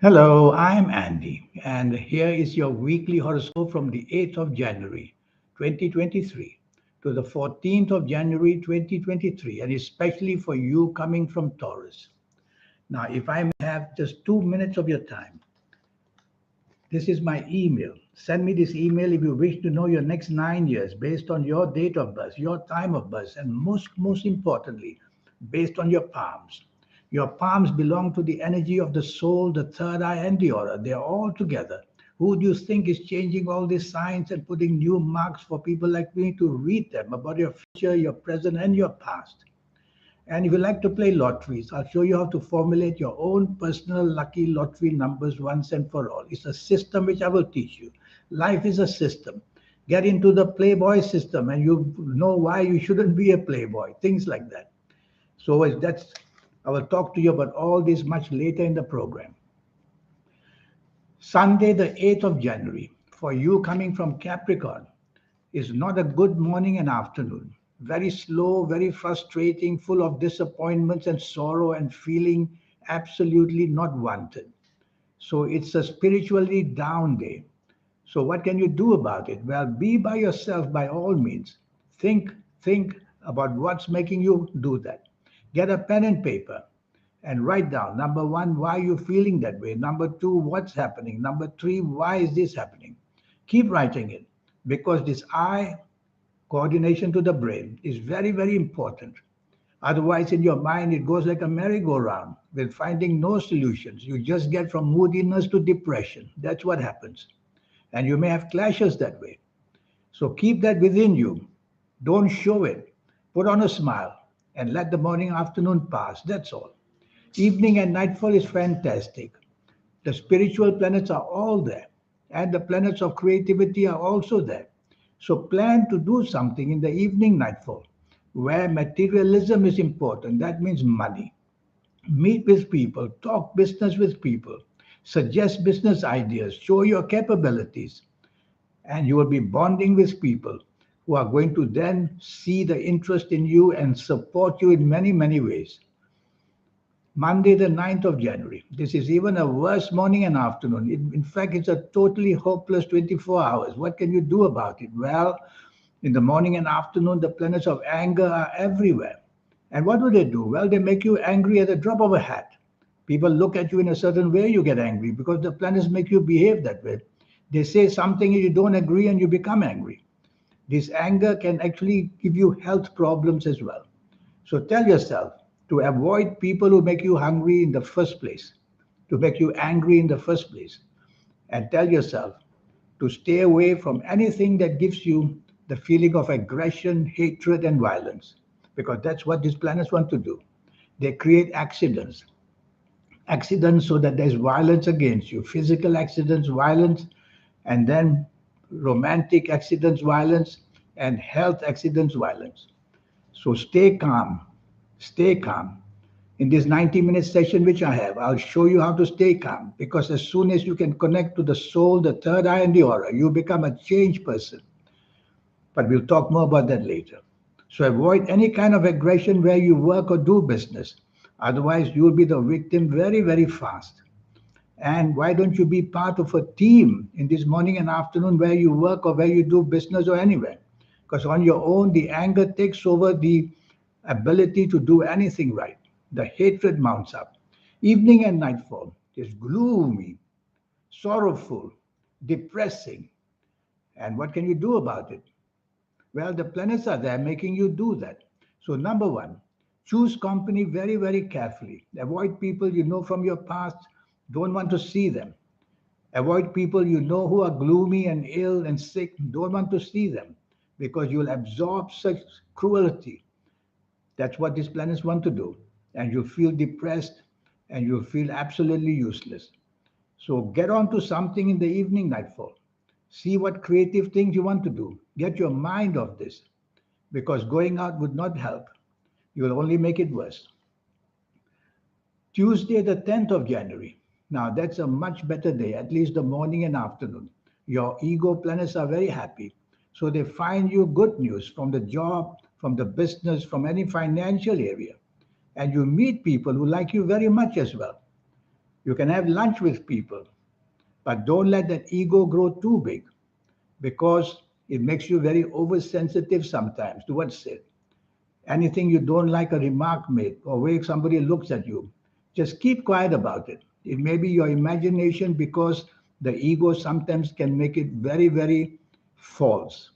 Hello, I'm Andy, and here is your weekly horoscope from the 8th of January 2023 to the 14th of January 2023, and especially for you coming from Taurus. Now, if I may have just 2 minutes of your time, this is my email. Send me this email if you wish to know your next 9 years based on your date of birth, your time of birth, and most importantly, based on your palms. Your palms belong to the energy of the soul, the third eye, and the aura. They are all together. Who do you think is changing all these signs and putting new marks for people like me to read them about your future, your present, and your past? And if you like to play lotteries, I'll show you how to formulate your own personal lucky lottery numbers once and for all. It's a system which I will teach you. Life is a system. Get into the playboy system and you know why you shouldn't be a playboy, things like that. So that's I will talk to you about all this much later in the program. Sunday, the 8th of January, for you coming from Capricorn, is not a good morning and afternoon. Very slow, very frustrating, full of disappointments and sorrow and feeling absolutely not wanted. So it's a spiritually down day. So what can you do about it? Well, be by yourself by all means. Think, think about what's making you do that. Get a pen and paper and write down number one, why you feeling that way. Number two, what's happening. Number three, why is this happening? Keep writing it because this I coordination to the brain is very, very important. Otherwise, in your mind, it goes like a merry-go-round with finding no solutions. You just get from moodiness to depression. That's what happens. And you may have clashes that way. So keep that within you. Don't show it. Put on a smile and let the morning afternoon pass. That's all. Evening and nightfall is fantastic. The spiritual planets are all there, and the planets of creativity are also there. So plan to do something in the evening nightfall where materialism is important. That means money. Meet with people, talk business with people, suggest business ideas, show your capabilities, and you will be bonding with people who are going to then see the interest in you and support you in many, many ways. Monday, the 9th of January. This is even a worse morning and afternoon. In fact, it's a totally hopeless 24 hours. What can you do about it? Well, in the morning and afternoon, the planets of anger are everywhere. And what do they do? Well, they make you angry at the drop of a hat. People look at you in a certain way, you get angry because the planets make you behave that way. They say something and you don't agree and you become angry. This anger can actually give you health problems as well. So tell yourself to avoid people who make you hungry in the first place, to make you angry in the first place. And tell yourself to stay away from anything that gives you the feeling of aggression, hatred, and violence, because that's what these planets want to do. They create accidents, accidents so that there's violence against you, physical accidents, violence, and then romantic accidents, violence, and health accidents, violence. So stay calm, stay calm. In this 90-minute session which I have, I'll show you how to stay calm because as soon as you can connect to the soul, the third eye, and the aura, you become a changed person. But we'll talk more about that later. So avoid any kind of aggression where you work or do business. Otherwise, you'll be the victim very, very fast. And why don't you be part of a team in this morning and afternoon where you work or where you do business or anywhere? Because on your own, the anger takes over the ability to do anything right. The hatred mounts up. Evening and nightfall is gloomy, sorrowful, depressing. And what can you do about it? Well, the planets are there making you do that. So, number one, choose company very, very carefully. Avoid people you know from your past, don't want to see them. Avoid people you know who are gloomy and ill and sick, don't want to see them because you'll absorb such cruelty. That's what these planets want to do. And you feel depressed and you feel absolutely useless. So get on to something in the evening nightfall. See what creative things you want to do. Get your mind off this because going out would not help. You will only make it worse. Tuesday, the 10th of January. Now, that's a much better day, at least the morning and afternoon. Your ego planets are very happy. So they find you good news from the job, from the business, from any financial area. And you meet people who like you very much as well. You can have lunch with people, but don't let that ego grow too big because it makes you very oversensitive sometimes to what's said. Anything you don't like a remark made or way somebody looks at you, just keep quiet about it. It may be your imagination because the ego sometimes can make it very, very false.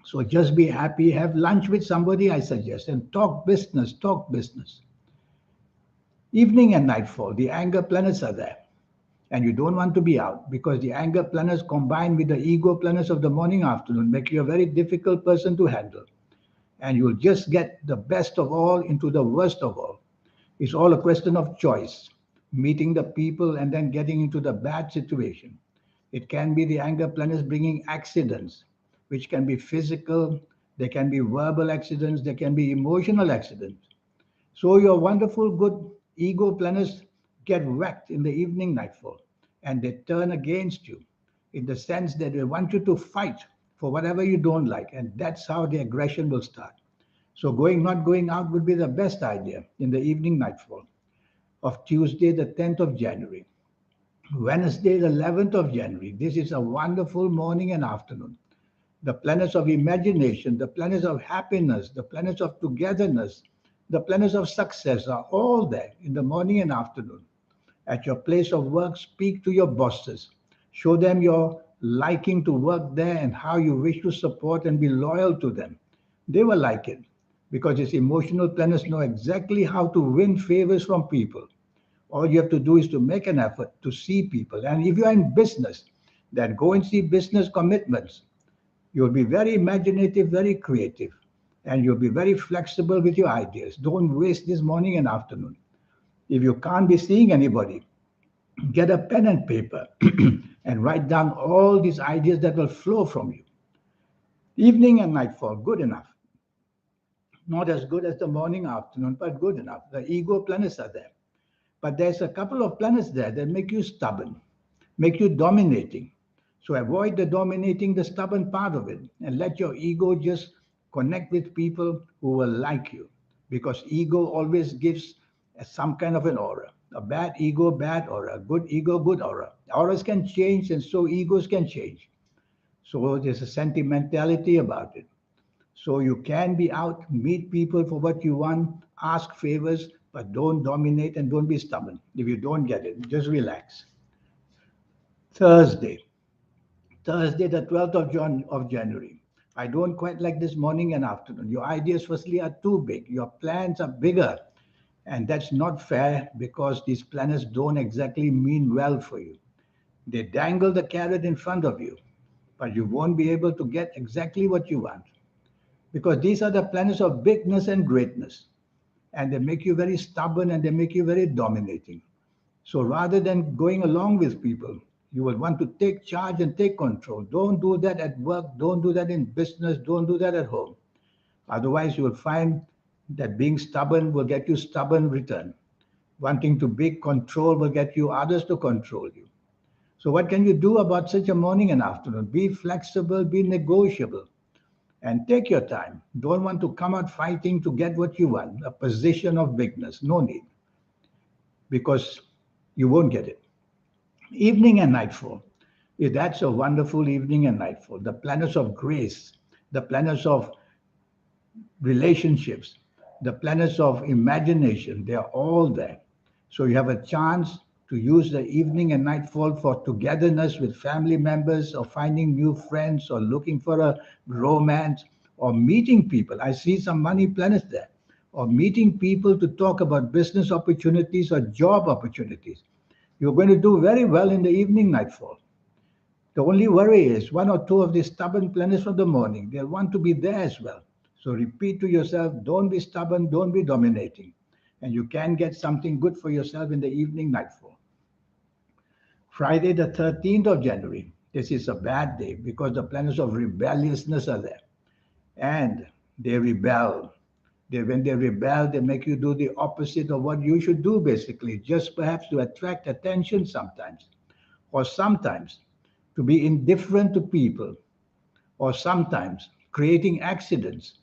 So just be happy, have lunch with somebody, I suggest, and talk business, talk business. Evening and nightfall, the anger planets are there. And you don't want to be out because the anger planets combined with the ego planets of the morning afternoon make you a very difficult person to handle. And you'll just get the best of all into the worst of all. It's all a question of choice, meeting the people and then getting into the bad situation. It can be the anger planets bringing accidents, which can be physical, there can be verbal accidents, there can be emotional accidents. So your wonderful, good ego planets get wrecked in the evening nightfall and they turn against you in the sense that they want you to fight for whatever you don't like. And that's how the aggression will start. So not going out would be the best idea in the evening nightfall of Tuesday, the 10th of January. Wednesday, the 11th of January. This is a wonderful morning and afternoon. The planets of imagination, the planets of happiness, the planets of togetherness, the planets of success are all there in the morning and afternoon. At your place of work, speak to your bosses. Show them your liking to work there and how you wish to support and be loyal to them. They will like it because these emotional planets know exactly how to win favors from people. All you have to do is to make an effort to see people. And if you are in business, then go and see business commitments. You'll be very imaginative, very creative, and you'll be very flexible with your ideas. Don't waste this morning and afternoon. If you can't be seeing anybody, get a pen and paper and write down all these ideas that will flow from you. Evening and nightfall, good enough. Not as good as the morning, afternoon, but good enough. The ego planets are there. But there's a couple of planets there that make you stubborn, make you dominating. So avoid the dominating, the stubborn part of it, and let your ego just connect with people who will like you. Because ego always gives some kind of an aura. A bad ego, bad aura. A good ego, good aura. Auras can change, and so egos can change. So there's a sentimentality about it. So you can be out, meet people for what you want, ask favors, but don't dominate and don't be stubborn. If you don't get it, just relax. Thursday, Thursday, the 12th of January. I don't quite like this morning and afternoon. Your ideas, firstly, are too big. Your plans are bigger. And that's not fair because these planets don't exactly mean well for you. They dangle the carrot in front of you, but you won't be able to get exactly what you want because these are the planets of bigness and greatness. And they make you very stubborn and they make you very dominating. So rather than going along with people, you will want to take charge and take control. Don't do that at work, don't do that in business, don't do that at home. Otherwise, you will find that being stubborn will get you stubborn return. Wanting to big control will get you others to control you. So what can you do about such a morning and afternoon? Be flexible, be negotiable, and take your time. Don't want to come out fighting to get what you want, a position of bigness. No need, because you won't get it. Evening and nightfall. That's a wonderful evening and nightfall. The planets of grace, the planets of relationships, the planets of imagination, they are all there. So you have a chance to use the evening and nightfall for togetherness with family members or finding new friends or looking for a romance or meeting people. I see some money planets there. Or meeting people to talk about business opportunities or job opportunities. You're going to do very well in the evening nightfall. The only worry is one or two of these stubborn planets from the morning. They'll want to be there as well. So repeat to yourself, don't be stubborn, don't be dominating. And you can get something good for yourself in the evening nightfall. Friday, the 13th of January. This is a bad day because the planets of rebelliousness are there. And they rebel. When they rebel, they make you do the opposite of what you should do, basically, just perhaps to attract attention sometimes. Or sometimes to be indifferent to people, or sometimes creating accidents.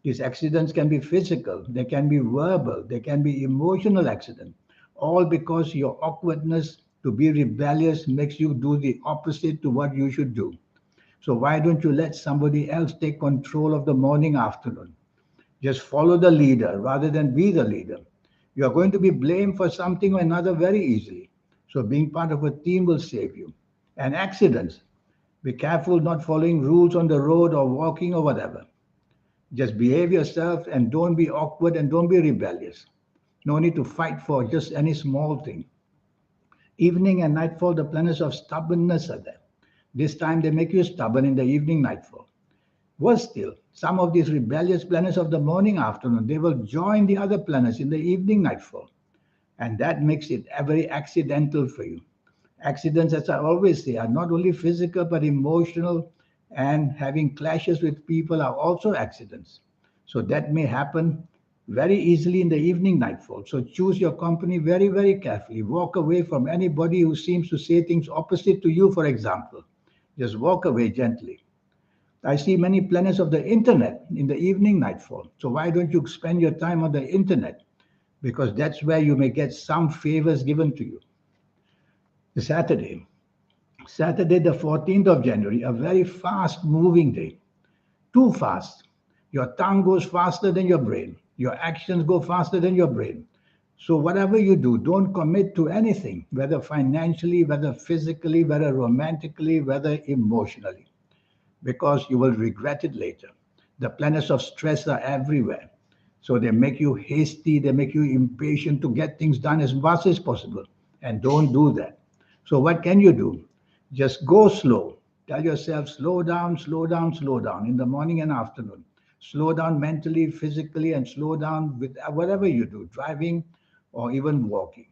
These accidents can be physical, they can be verbal, they can be emotional accidents, all because your awkwardness to be rebellious makes you do the opposite to what you should do. So why don't you let somebody else take control of the morning afternoon? Just follow the leader rather than be the leader. You are going to be blamed for something or another very easily. So being part of a team will save you. And accidents. Be careful not following rules on the road or walking or whatever. Just behave yourself and don't be awkward and don't be rebellious. No need to fight for just any small thing. Evening and nightfall, the planets of stubbornness are there. This time they make you stubborn in the evening nightfall. Worse still, some of these rebellious planets of the morning afternoon, they will join the other planets in the evening nightfall. And that makes it very accidental for you. Accidents, as I always say, are not only physical but emotional, and having clashes with people are also accidents. So that may happen very easily in the evening nightfall. So choose your company very, very carefully. Walk away from anybody who seems to say things opposite to you, for example. Just walk away gently. I see many planets of the internet in the evening nightfall. So why don't you spend your time on the internet? Because that's where you may get some favors given to you. Saturday. Saturday, the 14th of January, a very fast moving day. Too fast. Your tongue goes faster than your brain. Your actions go faster than your brain. So, whatever you do, don't commit to anything, whether financially, whether physically, whether romantically, whether emotionally, because you will regret it later. The planets of stress are everywhere. So they make you hasty, they make you impatient to get things done as fast as possible. And don't do that. So what can you do? Just go slow. Tell yourself, slow down, slow down, slow down in the morning and afternoon. Slow down mentally, physically, and slow down with whatever you do, driving or even walking.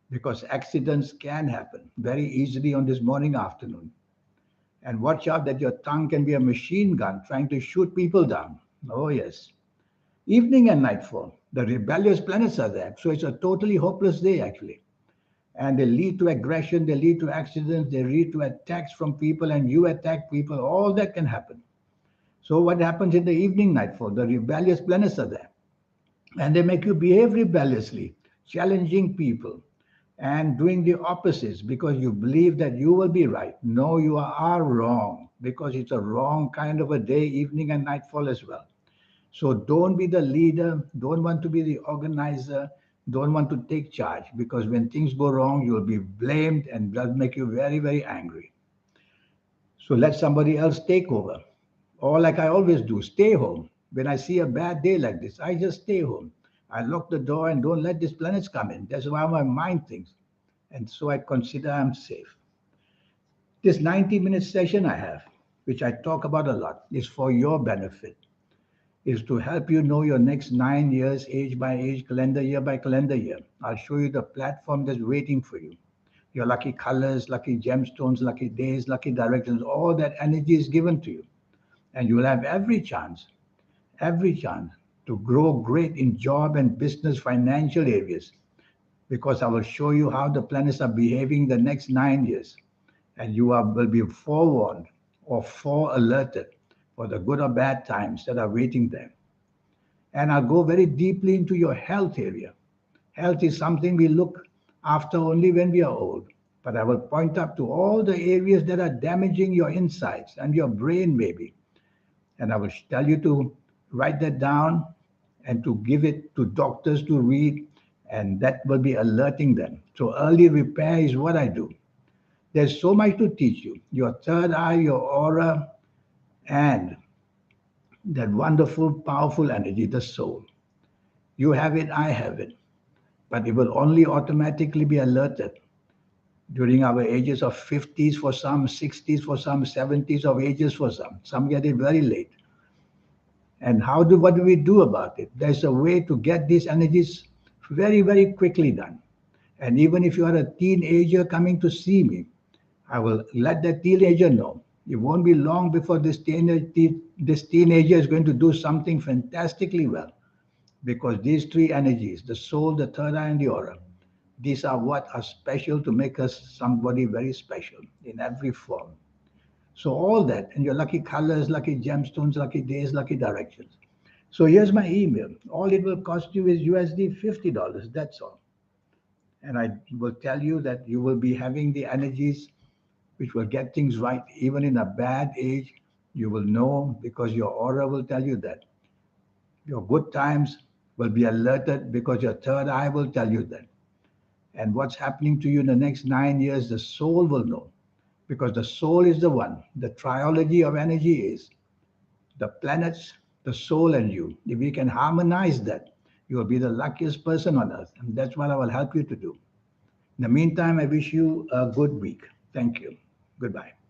Because accidents can happen very easily on this morning afternoon. And watch out that your tongue can be a machine gun trying to shoot people down. Oh, yes. Evening and nightfall. The rebellious planets are there. So it's a totally hopeless day, actually. And they lead to aggression, they lead to accidents, they lead to attacks from people, and you attack people. All that can happen. So, what happens in the evening nightfall? The rebellious planets are there. And they make you behave rebelliously, challenging people and doing the opposites because you believe that you will be right. No, you are wrong because it's a wrong kind of a day, evening and nightfall as well. So don't be the leader, don't want to be the organizer, don't want to take charge because when things go wrong, you'll be blamed and that'll make you very, very angry. So let somebody else take over. Or like I always do, stay home. When I see a bad day like this, I just stay home. I lock the door and don't let these planets come in. That's why my mind thinks. And so I consider I'm safe. This 90-minute session I have, which I talk about a lot, is for your benefit, is to help you know your next 9 years, age by age, calendar year by calendar year. I'll show you the platform that's waiting for you. Your lucky colors, lucky gemstones, lucky days, lucky directions, all that energy is given to you. And you will have every chance to grow great in job and business financial areas because I will show you how the planets are behaving the next 9 years. And will be forewarned or forealerted for the good or bad times that are waiting there. And I'll go very deeply into your health area. Health is something we look after only when we are old. But I will point up to all the areas that are damaging your insides and your brain, maybe. And I will tell you to write that down and to give it to doctors to read, and that will be alerting them. So, early repair is what I do. There's so much to teach you your third eye, your aura, and that wonderful, powerful energy, the soul. You have it, I have it, but it will only automatically be alerted during our ages of 50s for some, 60s for some, 70s of ages for some. Some get it very late. And what do we do about it? There's a way to get these energies very, very quickly done. And even if you are a teenager coming to see me, I will let that teenager know. It won't be long before this teenager is going to do something fantastically well because these three energies, the soul, the third eye, and the aura, these are what are special to make us somebody very special in every form. So all that, and your lucky colors, lucky gemstones, lucky days, lucky directions. So here's my email. All it will cost you is USD $50. That's all. And I will tell you that you will be having the energies which will get things right. Even in a bad age, you will know because your aura will tell you that. Your good times will be alerted because your third eye will tell you that. And what's happening to you in the next 9 years, the soul will know because the soul is the one. The triology of energy is the planets, the soul, and you. If we can harmonize that, you will be the luckiest person on earth. And that's what I will help you to do. In the meantime, I wish you a good week. Thank you. Goodbye.